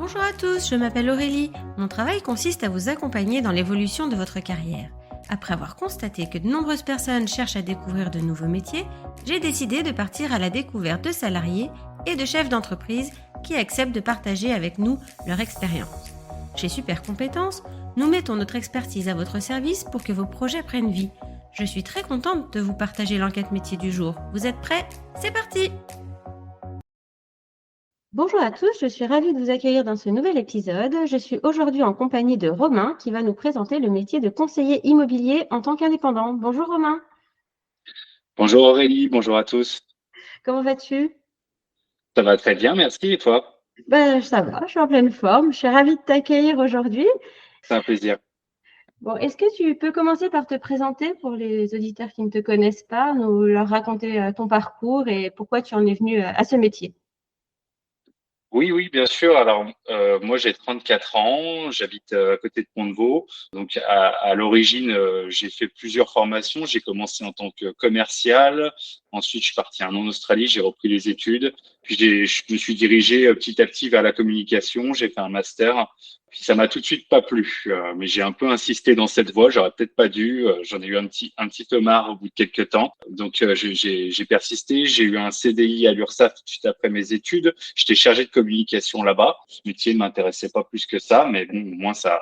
Bonjour à tous, je m'appelle Aurélie. Mon travail consiste à vous accompagner dans l'évolution de votre carrière. Après avoir constaté que de nombreuses personnes cherchent à découvrir de nouveaux métiers, j'ai décidé de partir à la découverte de salariés et de chefs d'entreprise qui acceptent de partager avec nous leur expérience. Chez Super Compétences, nous mettons notre expertise à votre service pour que vos projets prennent vie. Je suis très contente de vous partager l'enquête métier du jour. Vous êtes prêts? C'est parti! Bonjour à tous, je suis ravie de vous accueillir dans ce nouvel épisode. Je suis aujourd'hui en compagnie de Romain qui va nous présenter le métier de conseiller immobilier en tant qu'indépendant. Bonjour Romain, Bonjour Aurélie, bonjour à tous. comment vas-tu? Ça va très bien, merci. Et toi? Ça va, je suis en pleine forme. Je suis ravie de t'accueillir aujourd'hui. C'est un plaisir. Bon, est-ce que tu peux commencer par te présenter pour les auditeurs qui ne te connaissent pas, nous leur raconter ton parcours et pourquoi tu en es venu à ce métier? Oui, oui, bien sûr. Alors, moi, j'ai 34 ans, j'habite à côté de Pont-de-Vaux. Donc, à l'origine, j'ai fait plusieurs formations. J'ai commencé en tant que commercial. Ensuite, je suis parti 1 an en Australie, j'ai repris les études. Puis, je me suis dirigé petit à petit vers la communication. J'ai fait un master. Puis, ça m'a tout de suite pas plu. Mais j'ai un peu insisté dans cette voie. J'aurais peut-être pas dû. J'en ai eu un petit peu marre au bout de quelques temps. Donc, j'ai persisté. J'ai eu un CDI à l'URSSAF tout de suite après mes études. J'étais chargé de communication là-bas. Ce métier ne m'intéressait pas plus que ça, mais bon, au moins ça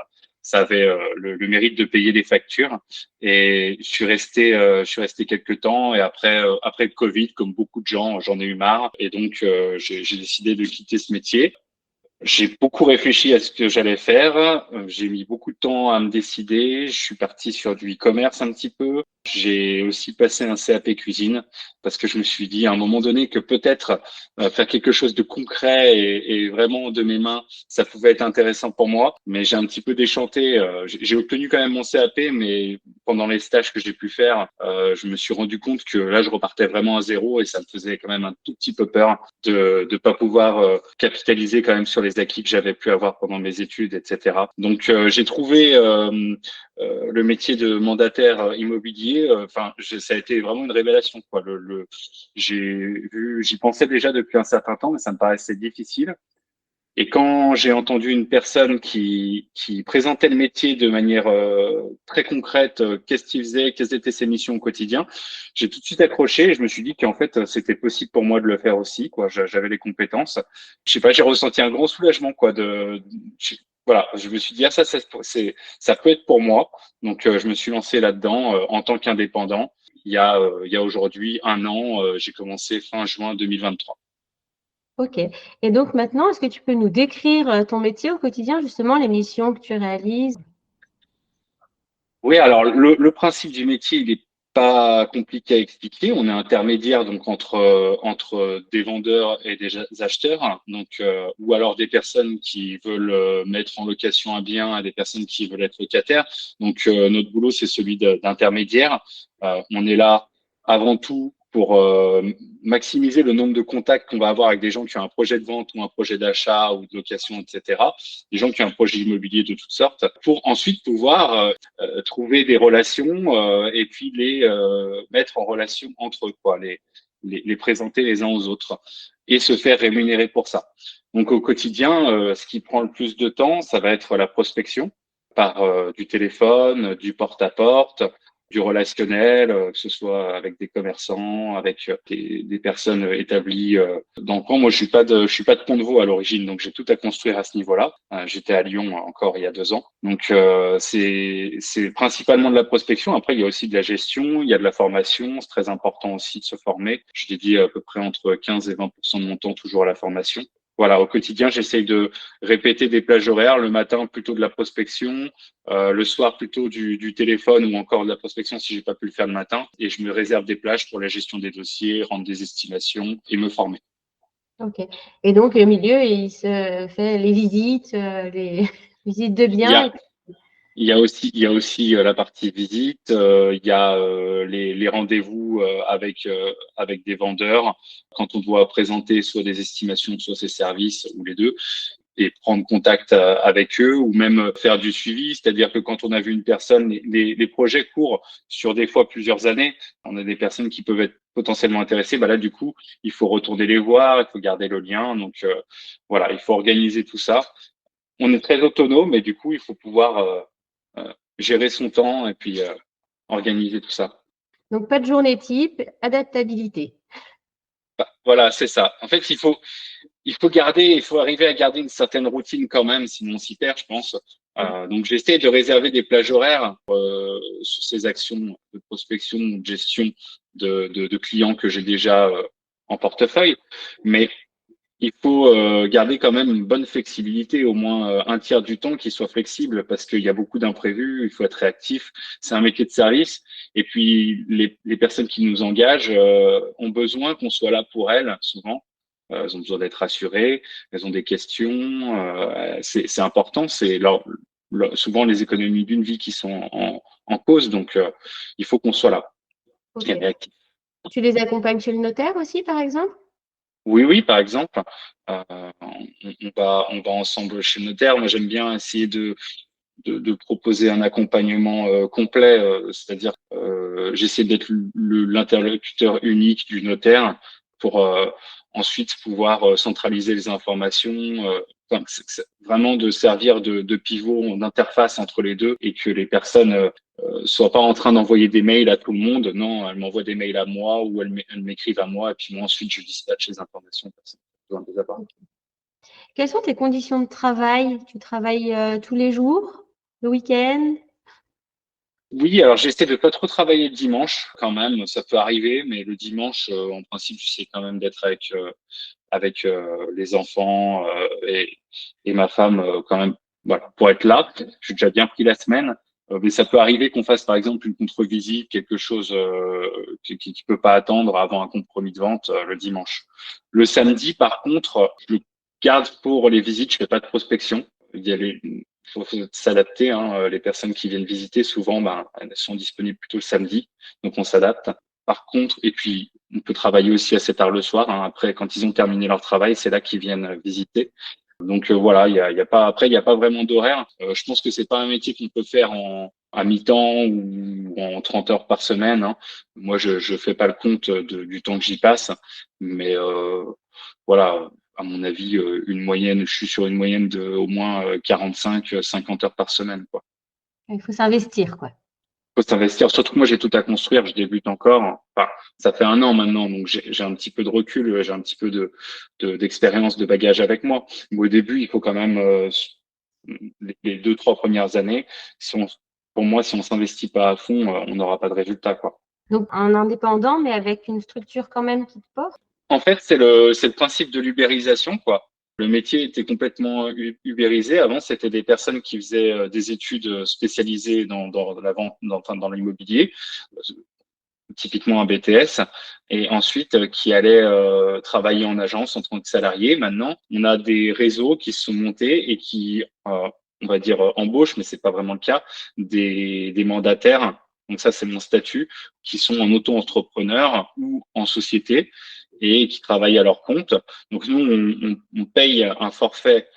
avait le mérite de payer les factures. Et je suis resté quelques temps. Et après le Covid, comme beaucoup de gens, j'en ai eu marre. Et donc, j'ai décidé de quitter ce métier. J'ai beaucoup réfléchi à ce que j'allais faire. J'ai mis beaucoup de temps à me décider. Je suis parti sur du e-commerce un petit peu. J'ai aussi passé un CAP cuisine parce que je me suis dit à un moment donné que peut-être faire quelque chose de concret et vraiment de mes mains, ça pouvait être intéressant pour moi. Mais j'ai un petit peu déchanté. J'ai obtenu quand même mon CAP, mais pendant les stages que j'ai pu faire, je me suis rendu compte que là, je repartais vraiment à zéro et ça me faisait quand même un tout petit peu peur de pas pouvoir capitaliser quand même sur les acquis que j'avais pu avoir pendant mes études, etc. Donc, j'ai trouvé le métier de mandataire immobilier. Enfin, ça a été vraiment une révélation, quoi. J'y pensais déjà depuis un certain temps, mais ça me paraissait difficile. Et quand j'ai entendu une personne qui présentait le métier de manière très concrète, qu'est-ce qu'il faisait, quelles étaient ses missions au quotidien, j'ai tout de suite accroché et je me suis dit qu'en fait, c'était possible pour moi de le faire aussi, quoi. J'avais les compétences. Je sais pas, j'ai ressenti un grand soulagement, quoi. Voilà, je me suis dit, ah, ça peut être pour moi. Donc, je me suis lancé là-dedans en tant qu'indépendant. Il y a aujourd'hui 1 an, j'ai commencé fin juin 2023. Ok. Et donc maintenant, est-ce que tu peux nous décrire ton métier au quotidien, justement, les missions que tu réalises? Oui, alors le principe du métier, il est pas compliqué à expliquer. On est intermédiaire donc entre des vendeurs et des acheteurs, donc ou alors des personnes qui veulent mettre en location un bien et des personnes qui veulent être locataires. Donc notre boulot, c'est celui d'intermédiaire. On est là avant tout pour maximiser le nombre de contacts qu'on va avoir avec des gens qui ont un projet de vente ou un projet d'achat ou de location, etc. Des gens qui ont un projet immobilier de toutes sortes, pour ensuite pouvoir trouver des relations et puis les mettre en relation entre eux, quoi, les présenter les uns aux autres et se faire rémunérer pour ça. Donc au quotidien, ce qui prend le plus de temps, ça va être la prospection par du téléphone, du porte-à-porte, du relationnel, que ce soit avec des commerçants, avec des personnes établies dans le coin. Moi, je suis pas de Pont-de-Vaux à l'origine, donc j'ai tout à construire à ce niveau-là. J'étais à Lyon encore il y a 2 ans. Donc, c'est principalement de la prospection. Après, il y a aussi de la gestion, il y a de la formation. C'est très important aussi de se former. Je dédie à peu près entre 15 et 20% de mon temps toujours à la formation. Voilà, au quotidien, j'essaye de répéter des plages horaires. Le matin, plutôt de la prospection, le soir, plutôt du téléphone ou encore de la prospection si j'ai pas pu le faire le matin. Et je me réserve des plages pour la gestion des dossiers, rendre des estimations et me former. Ok. Et donc, au milieu, il se fait les visites, les visites de Il y biens. a il y a aussi la partie visite, il y a les rendez-vous avec des vendeurs quand on doit présenter soit des estimations, soit ses services ou les deux. et prendre contact avec eux ou même faire du suivi. C'est-à-dire que quand on a vu une personne, les projets courent sur des fois plusieurs années. On a des personnes qui peuvent être potentiellement intéressées. Bah là, du coup, il faut retourner les voir, il faut garder le lien. Donc voilà, il faut organiser tout ça. On est très autonome, mais du coup, il faut pouvoir gérer son temps et puis organiser tout ça. Donc, pas de journée type, adaptabilité. Bah, voilà, c'est ça. En fait, il faut arriver à garder une certaine routine quand même, sinon on s'y perd, je pense. Donc, j'essaie de réserver des plages horaires sur ces actions de prospection, de gestion de clients que j'ai déjà en portefeuille. Mais il faut garder quand même une bonne flexibilité, au moins un tiers du temps qui soit flexible, parce qu'il y a beaucoup d'imprévus, il faut être réactif. C'est un métier de service. Et puis, les personnes qui nous engagent ont besoin qu'on soit là pour elles, souvent. Elles ont besoin d'être rassurées, elles ont des questions. C'est important, c'est souvent les économies d'une vie qui sont en cause. Donc, il faut qu'on soit là Ok. et réactif. Tu les accompagnes chez le notaire aussi, par exemple? Oui, oui, par exemple, on va ensemble chez le notaire. Moi, j'aime bien essayer de proposer un accompagnement complet, c'est-à-dire j'essaie d'être l'interlocuteur unique du notaire pour ensuite pouvoir centraliser les informations, c'est vraiment de servir de pivot, d'interface entre les deux et que les personnes soient pas en train d'envoyer des mails à tout le monde. Non, elles m'envoient des mails à moi ou elles m'écrivent à moi et puis moi ensuite je dispatche les informations aux personnes qui ont besoin de les avoir. Quelles sont tes conditions de travail? Tu travailles tous les jours, le week-end? Oui, alors j'essaie de pas trop travailler le dimanche quand même, ça peut arriver, mais le dimanche, en principe, j'essaie quand même d'être avec les enfants et ma femme quand même, voilà, pour être là. J'ai déjà bien pris la semaine, mais ça peut arriver qu'on fasse par exemple une contre-visite, quelque chose qui peut pas attendre avant un compromis de vente le dimanche. Le samedi, par contre, je le garde pour les visites, je fais pas de prospection. Il y a faut s'adapter. Hein. Les personnes qui viennent visiter, souvent, ben, elles sont disponibles plutôt le samedi, donc on s'adapte. Par contre, et puis on peut travailler aussi assez tard le soir. Hein. Après, quand ils ont terminé leur travail, c'est là qu'ils viennent visiter. Donc voilà, il y a pas après il y a pas vraiment d'horaire. Je pense que c'est pas un métier qu'on peut faire à mi-temps ou en 30 heures par semaine. Hein. Moi, je fais pas le compte du temps que j'y passe, mais voilà, à mon avis, une moyenne, je suis sur une moyenne de au moins 45, 50 heures par semaine, quoi. Il faut s'investir, quoi. Faut s'investir. Surtout que moi, j'ai tout à construire. Je débute encore. Enfin, ça fait un an maintenant, donc j'ai un petit peu de recul, j'ai un petit peu d'expérience, de bagage avec moi. Mais au début, il faut quand même les 2, 3 premières années. Pour moi, si on s'investit pas à fond, on n'aura pas de résultat, quoi. Donc, en indépendant, mais avec une structure quand même qui te porte. En fait, c'est le principe de l'ubérisation, quoi. Le métier était complètement ubérisé. Avant, c'était des personnes qui faisaient des études spécialisées dans la vente, enfin, dans l'immobilier, typiquement un BTS, et ensuite qui allaient travailler en agence en tant que salarié. Maintenant, on a des réseaux qui se sont montés et qui, on va dire, embauchent, mais c'est pas vraiment le cas, des mandataires. Donc ça, c'est mon statut, qui sont en auto-entrepreneur ou en société et qui travaillent à leur compte. Donc nous, on paye un forfait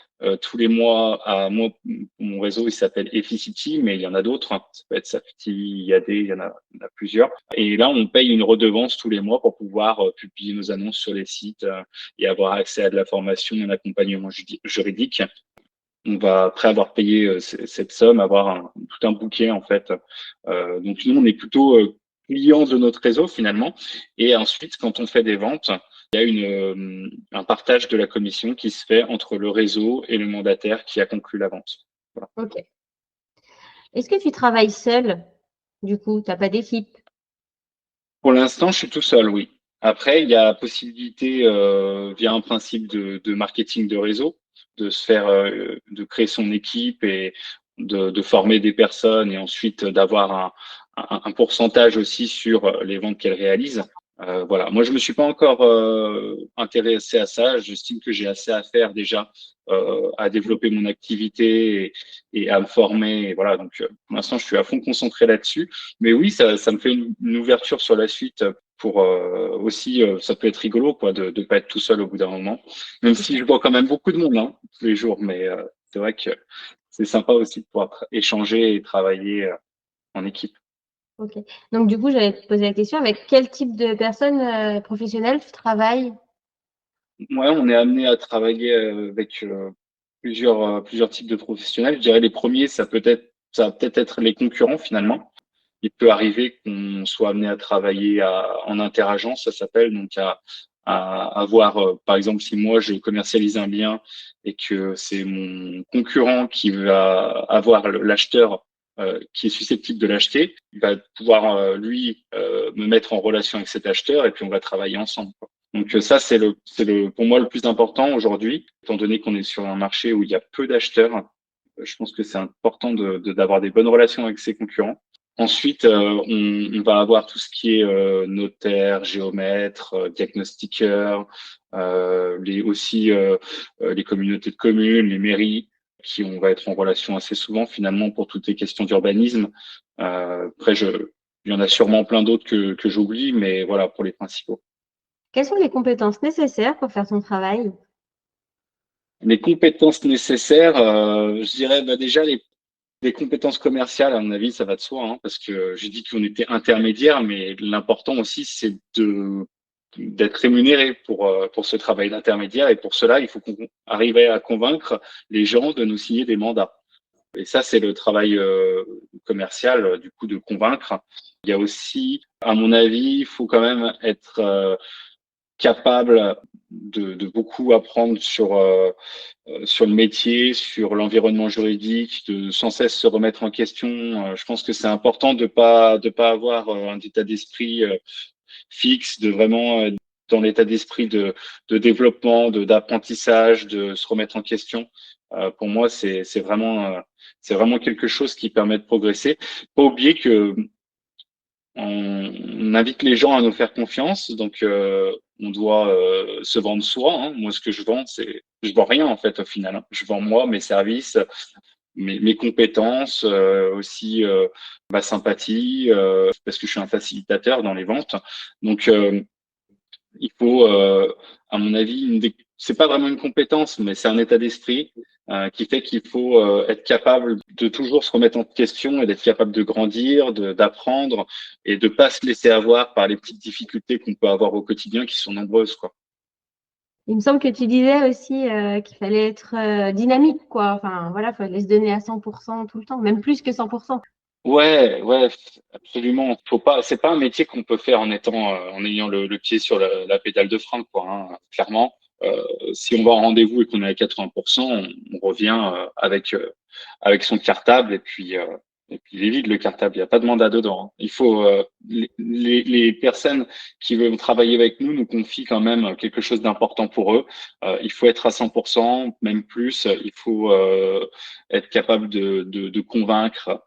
tous les mois à moi. Mon réseau, il s'appelle Efficity, mais il y en a d'autres. Hein. Ça peut être Safety, il y en a plusieurs. Et là, on paye une redevance tous les mois pour pouvoir publier nos annonces sur les sites et avoir accès à de la formation, un accompagnement juridique. On va, après avoir payé cette somme, avoir tout un bouquet en fait. Donc nous, on est plutôt clients de notre réseau finalement. Et ensuite, quand on fait des ventes, il y a un partage de la commission qui se fait entre le réseau et le mandataire qui a conclu la vente. Voilà. Ok. Est-ce que tu travailles seul? Du coup, tu n'as pas d'équipe? Pour l'instant, je suis tout seul, oui. Après, il y a possibilité, via un principe de marketing de réseau, de se faire, de créer son équipe et de former des personnes et ensuite d'avoir un pourcentage aussi sur les ventes qu'elles réalisent. Voilà. Moi, je me suis pas encore intéressé à ça. J'estime que j'ai assez à faire déjà à développer mon activité et à me former. Et voilà. Donc, pour l'instant, je suis à fond concentré là-dessus. Mais oui, ça me fait une ouverture sur la suite pour aussi, ça peut être rigolo quoi de pas être tout seul au bout d'un moment. Même si je vois quand même beaucoup de monde tous les jours, mais c'est vrai que c'est sympa aussi de pouvoir échanger et travailler en équipe. OK. Donc du coup, j'allais te poser la question, avec quel type de personnes, professionnelles tu travailles? Ouais, on est amené à travailler avec plusieurs types de professionnels. Je dirais les premiers, ça va peut-être être les concurrents finalement. Il peut arriver qu'on soit amené à travailler en interagence, ça s'appelle, donc à avoir, par exemple, si moi je commercialise un bien et que c'est mon concurrent qui va avoir l'acheteur qui est susceptible de l'acheter, il va pouvoir lui me mettre en relation avec cet acheteur et puis on va travailler ensemble, quoi. Donc ça, pour moi le plus important aujourd'hui, étant donné qu'on est sur un marché où il y a peu d'acheteurs. Je pense que c'est important d'avoir des bonnes relations avec ses concurrents. Ensuite, on va avoir tout ce qui est notaire, géomètre, diagnostiqueur, les communautés de communes, les mairies, qui on va être en relation assez souvent finalement pour toutes les questions d'urbanisme. Après, il y en a sûrement plein d'autres que j'oublie, mais voilà pour les principaux. Quelles sont les compétences nécessaires pour faire ton travail? Les compétences nécessaires, je dirais déjà les compétences commerciales, à mon avis, ça va de soi, parce que j'ai dit qu'on était intermédiaire, mais l'important aussi, c'est d'être rémunéré pour ce travail d'intermédiaire. Et pour cela, il faut qu'on arrive à convaincre les gens de nous signer des mandats. Et ça, c'est le travail commercial, du coup, de convaincre. Il y a aussi, à mon avis, il faut quand même être capable de beaucoup apprendre sur le métier, sur l'environnement juridique, de sans cesse se remettre en question. Je pense que c'est important de pas avoir un état d'esprit fixe, de vraiment être dans l'état d'esprit de développement, d'apprentissage, de se remettre en question. Pour moi, c'est vraiment quelque chose qui permet de progresser. Pas oublier que on invite les gens à nous faire confiance, donc on doit se vendre soi. Moi, ce que je vends rien en fait au final. Je vends moi, mes services, mes compétences, aussi ma sympathie, parce que je suis un facilitateur dans les ventes. Donc, il faut, à mon avis, c'est pas vraiment une compétence, mais c'est un état d'esprit qui fait qu'il faut être capable de toujours se remettre en question et d'être capable de grandir, d'apprendre et de pas se laisser avoir par les petites difficultés qu'on peut avoir au quotidien qui sont nombreuses, quoi. Il me semble que tu disais aussi, qu'il fallait être, dynamique quoi. Enfin voilà, fallait se donner à 100 tout le temps, même plus que 100. Ouais, ouais, absolument. Faut pas, c'est pas un métier qu'on peut faire en ayant le pied sur la pédale de frein, quoi, clairement. Si on va en rendez-vous et qu'on est à 80%, on revient avec son cartable et puis il est vide le cartable. Il n'y a pas de mandat dedans. Il faut les personnes qui veulent travailler avec nous nous confient quand même quelque chose d'important pour eux. Il faut être à 100%, même plus. Il faut être capable de convaincre,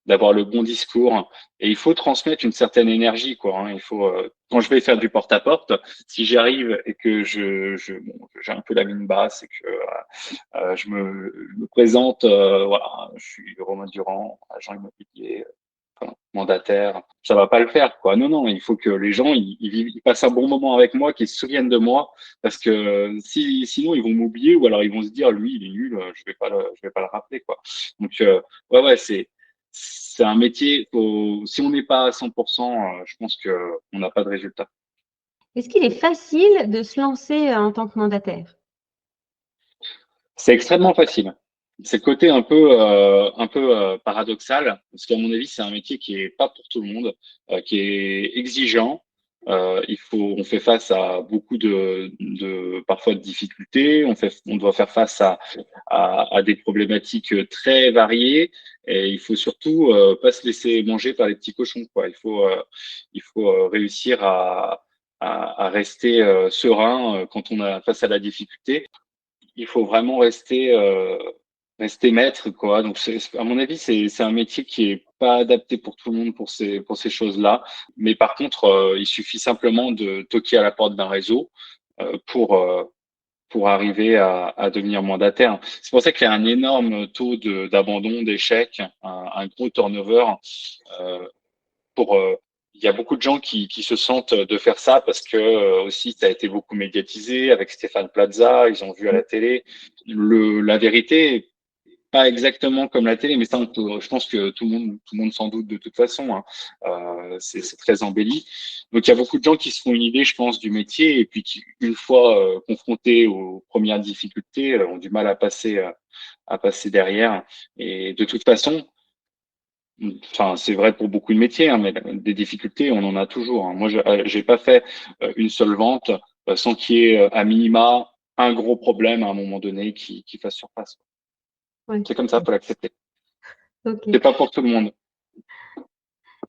d'avoir le bon discours. Et il faut transmettre une certaine énergie, quoi. Il faut, quand je vais faire du porte-à-porte, si j'arrive et que j'ai un peu la mine basse et que je me présente, voilà, je suis Romain Durand, agent immobilier, enfin, mandataire, ça va pas le faire, quoi. Non, non, il faut que les gens ils passent un bon moment avec moi, qu'ils se souviennent de moi, parce que sinon ils vont m'oublier ou alors ils vont se dire lui il est nul, je vais pas le rappeler, quoi. Donc ouais, ouais, c'est un métier. Si on n'est pas à 100%, je pense que on n'a pas de résultat. Est-ce qu'il est facile de se lancer, en tant que mandataire? C'est extrêmement facile. C'est le côté un peu paradoxal, parce qu'à mon avis, c'est un métier qui est pas pour tout le monde, qui est exigeant. On fait face à beaucoup parfois de difficultés. On doit faire face à des problématiques très variées, et il faut surtout pas se laisser manger par les petits cochons, quoi. Il faut réussir à rester serein quand on a face à la difficulté. Il faut vraiment rester maître, quoi. Donc, à mon avis, c'est un métier qui est pas adapté pour tout le monde pour ces choses-là. Mais par contre, il suffit simplement de toquer à la porte d'un réseau pour arriver à devenir mandataire. C'est pour ça qu'il y a un énorme taux d'abandon, d'échec, un gros turnover. Pour il y a beaucoup de gens qui se sentent de faire ça parce que aussi ça a été beaucoup médiatisé avec Stéphane Plaza, ils ont vu à la télé. La vérité, pas exactement comme la télé, mais ça, je pense que tout le monde s'en doute de toute façon, hein. C'est très embelli. Donc, il y a beaucoup de gens qui se font une idée, je pense, du métier et puis qui, une fois confrontés aux premières difficultés, ont du mal à passer derrière. Et de toute façon, enfin, c'est vrai pour beaucoup de métiers, hein, mais des difficultés, on en a toujours, hein. Moi, j'ai pas fait une seule vente sans qu'il y ait à minima un gros problème à un moment donné qui fasse surface. Ouais. C'est comme ça, faut l'accepter. Ok. C'est pas pour tout le monde.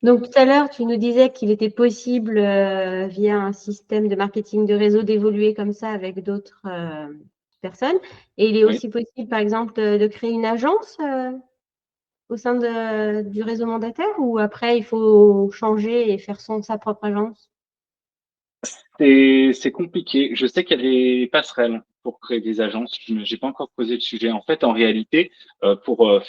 Donc tout à l'heure, tu nous disais qu'il était possible, via un système de marketing de réseau, d'évoluer comme ça avec d'autres personnes. Et il est Oui. aussi possible, par exemple, de créer une agence au sein du réseau mandataire, ou après, il faut changer et faire sa propre agence? C'est compliqué. Je sais qu'il y a des passerelles pour créer des agences. J'ai pas encore posé le sujet. En fait, en réalité, pour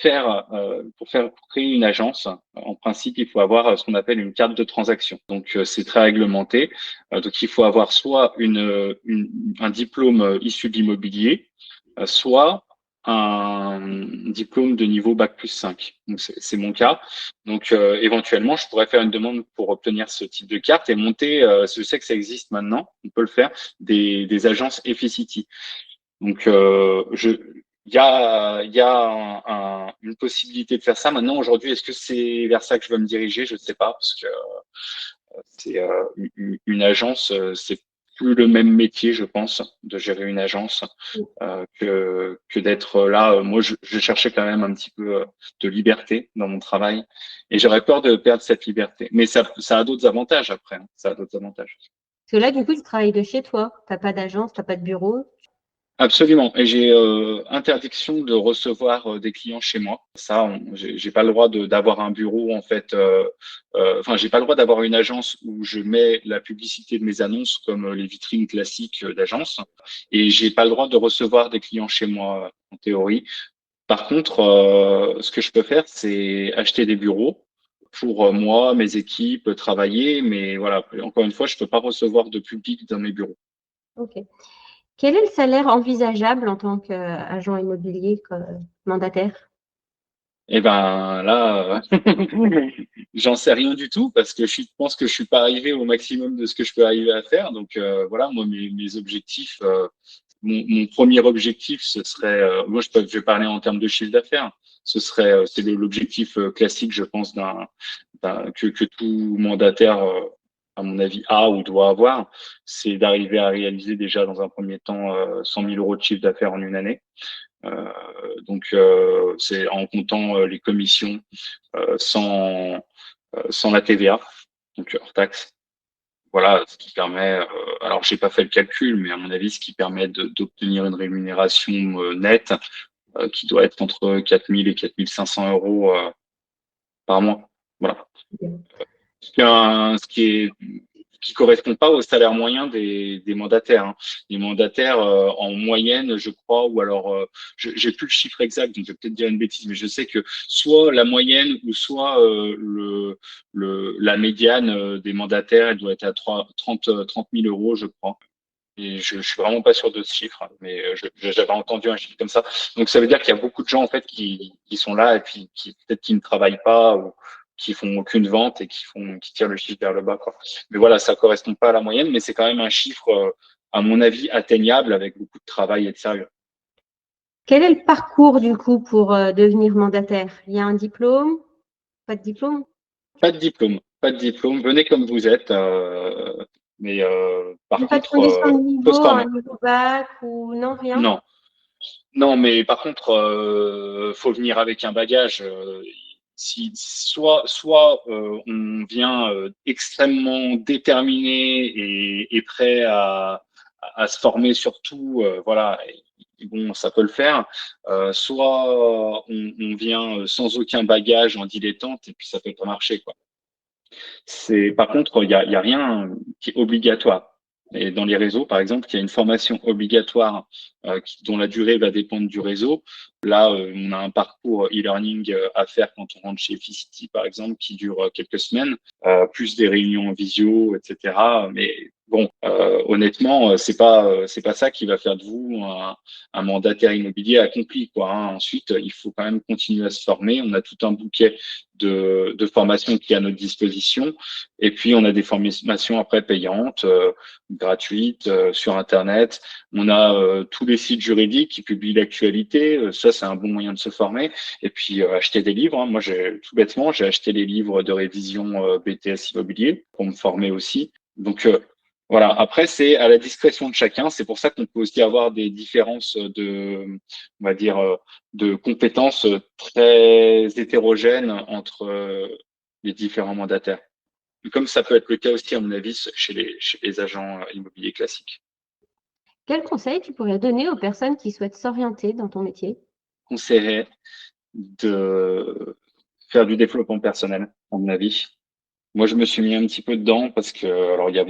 créer une agence, en principe, il faut avoir ce qu'on appelle une carte de transaction. Donc, c'est très réglementé. Donc, il faut avoir soit un diplôme issu de l'immobilier, soit un diplôme de niveau bac+5. Donc, c'est mon cas. Donc, éventuellement, je pourrais faire une demande pour obtenir ce type de carte et monter, je sais que ça existe maintenant, on peut le faire, des agences Efficity. Donc, il y a une possibilité de faire ça. Maintenant, aujourd'hui, est-ce que c'est vers ça que je veux me diriger? Je ne sais pas, parce que c'est une agence, c'est plus le même métier, je pense, de gérer une agence que d'être là. Moi, je cherchais quand même un petit peu de liberté dans mon travail et j'aurais peur de perdre cette liberté. Mais ça a d'autres avantages après, hein. Ça a d'autres avantages. Parce que là, du coup, tu travailles de chez toi. Tu n'as pas d'agence, tu n'as pas de bureau. Absolument. Et j'ai interdiction de recevoir des clients chez moi. Ça, j'ai pas le droit d'avoir un bureau en fait. Enfin, j'ai pas le droit d'avoir une agence où je mets la publicité de mes annonces comme les vitrines classiques d'agence. Et j'ai pas le droit de recevoir des clients chez moi en théorie. Par contre, ce que je peux faire, c'est acheter des bureaux pour moi, mes équipes, travailler. Mais voilà, encore une fois, je peux pas recevoir de public dans mes bureaux. Ok. Quel est le salaire envisageable en tant qu'agent immobilier mandataire? Eh ben là, j'en sais rien du tout parce que je pense que je suis pas arrivé au maximum de ce que je peux arriver à faire. Donc voilà, moi mes objectifs, mon premier objectif, ce serait, je vais parler en termes de chiffre d'affaires. Ce serait, c'est l'objectif classique, je pense, que tout mandataire, à mon avis, a ou doit avoir, c'est d'arriver à réaliser déjà dans un premier temps 100 000 euros de chiffre d'affaires en une année. Euh, donc, c'est en comptant les commissions sans la TVA, donc hors taxe. Voilà, ce qui permet, alors j'ai pas fait le calcul, mais à mon avis, ce qui permet d'obtenir une rémunération nette qui doit être entre 4 000 et 4 500 euros par mois. Voilà. Ce qui correspond pas au salaire moyen des mandataires, hein. Les mandataires, en moyenne, je crois, ou alors, j'ai plus le chiffre exact, donc je vais peut-être dire une bêtise, mais je sais que soit la moyenne ou soit la médiane des mandataires, elle doit être à 30 000 euros, je crois. Et je suis vraiment pas sûr de ce chiffre, mais j'avais entendu un chiffre comme ça. Donc ça veut dire qu'il y a beaucoup de gens en fait qui sont là et puis qui peut-être qui ne travaillent pas ou qui font aucune vente et qui tirent le chiffre vers le bas, quoi. Mais voilà, ça correspond pas à la moyenne, mais c'est quand même un chiffre à mon avis atteignable avec beaucoup de travail et de sérieux. Quel est le parcours du coup pour devenir mandataire? Il y a un diplôme? Pas de diplôme? Pas de diplôme, pas de diplôme. Venez comme vous êtes, mais par Il n'y a pas de contre, condition de faut se niveau, un former. niveau bac ou non, rien? Non, non, mais par contre, faut venir avec un bagage. Si soit on vient extrêmement déterminé et prêt à se former sur tout, voilà. Et bon, ça peut le faire. Soit on vient sans aucun bagage en dilettante et puis ça peut pas marcher, quoi. Par contre, il y a rien qui est obligatoire. Et dans les réseaux, par exemple, il y a une formation obligatoire dont la durée va dépendre du réseau. Là, on a un parcours e-learning à faire quand on rentre chez Ficity, par exemple, qui dure quelques semaines, plus des réunions en visio, etc. Mais bon, honnêtement, c'est pas ça qui va faire de vous un mandataire immobilier accompli, quoi, hein. Ensuite, il faut quand même continuer à se former. On a tout un bouquet de formations qui est à notre disposition. Et puis, on a des formations après payantes, gratuites, sur Internet. On a tous les sites juridiques qui publient l'actualité. Ça, c'est un bon moyen de se former. Et puis, acheter des livres, hein. Moi, tout bêtement, j'ai acheté les livres de révision BTS Immobilier pour me former aussi. Donc, voilà. Après, c'est à la discrétion de chacun. C'est pour ça qu'on peut aussi avoir des différences on va dire, de compétences très hétérogènes entre les différents mandataires. Comme ça peut être le cas aussi, à mon avis, chez les agents immobiliers classiques. Quel conseil tu pourrais donner aux personnes qui souhaitent s'orienter dans ton métier? Conseillerais de faire du développement personnel, à mon avis. Moi, je me suis mis un petit peu dedans parce que, alors, il y a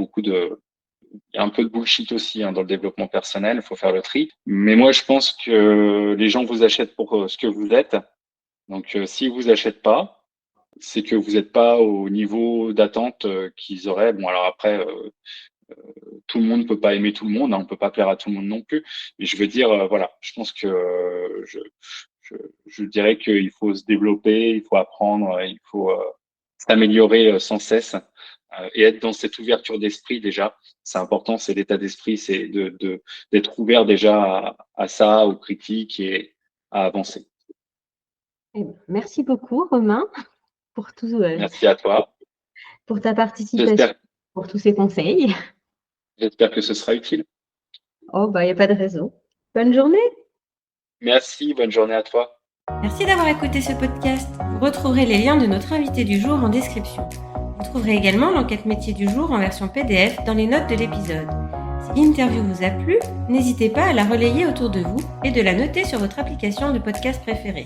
un peu de bullshit aussi, hein, dans le développement personnel. Il faut faire le tri. Mais moi, je pense que les gens vous achètent pour ce que vous êtes. Donc, si vous achètent pas, c'est que vous n'êtes pas au niveau d'attente qu'ils auraient. Bon, alors après, tout le monde ne peut pas aimer tout le monde, hein, on peut pas plaire à tout le monde non plus. Mais je veux dire, voilà, je pense que je dirais qu'il faut se développer, il faut apprendre, il faut s'améliorer sans cesse et être dans cette ouverture d'esprit déjà. C'est important, c'est l'état d'esprit, c'est d'être ouvert déjà à ça, aux critiques et à avancer. Eh ben, merci beaucoup, Romain, pour Merci à toi. pour ta participation, J'espère, pour tous ces conseils. j'espère que ce sera utile. Oh, bah, il n'y a pas de raison. Bonne journée. Merci, bonne journée à toi. Merci d'avoir écouté ce podcast. Vous retrouverez les liens de notre invité du jour en description. Vous trouverez également l'enquête métier du jour en version PDF dans les notes de l'épisode. Si l'interview vous a plu, n'hésitez pas à la relayer autour de vous et de la noter sur votre application de podcast préférée.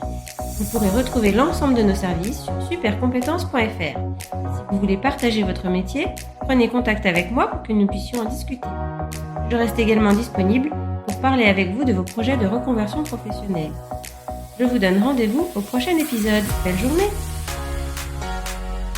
Vous pourrez retrouver l'ensemble de nos services sur supercompétences.fr. Si vous voulez partager votre métier, prenez contact avec moi pour que nous puissions en discuter. Je reste également disponible pour parler avec vous de vos projets de reconversion professionnelle. Je vous donne rendez-vous au prochain épisode. Belle journée!